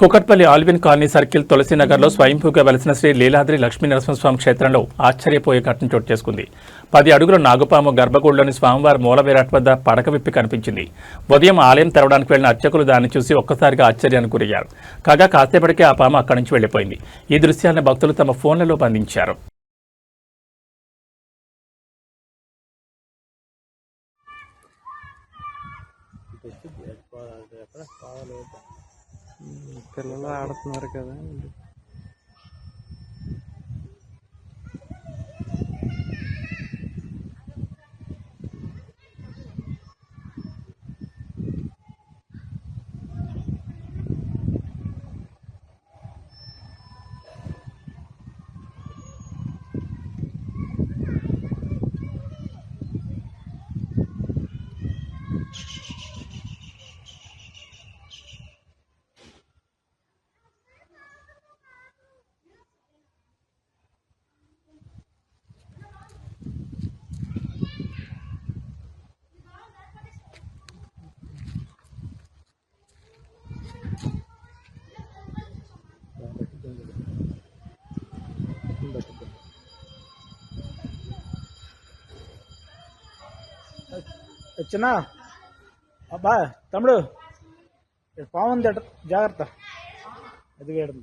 Kukatpally Alvin colony circle తులసీనగర్లో స్వయంభూగా వెలిసిన శ్రీ లీలాద్రి లక్ష్మీనరసింహస్వామి క్షేత్రంలో ఆశ్చర్యపోయే ఘటన చోటు చేసుకుంది. 10 అడుగుల నాగుపాము గర్భగుడిలోని స్వామివారి మూలవిరాట్ వద్ద పడక విప్పి కనిపించింది. ఉదయం ఆలయం తెరవడానికి వెళ్లిన అర్చకులు దాన్ని చూసి ఒక్కసారిగా ఆశ్చర్యానికి గురయ్యారు. కాగా కాసేపటికే ఆ పాము అక్కడి నుంచి వెళ్లిపోయింది. ఈ దృశ్యాలను భక్తులు తమ ఫోన్లలో బంధించారు. పిల్లలు ఆడుతున్నారు కదా. చిన్న అబ్బా తమ్ముడు పాము ఉంది జాగ్రత్త ఎదిగేయడం.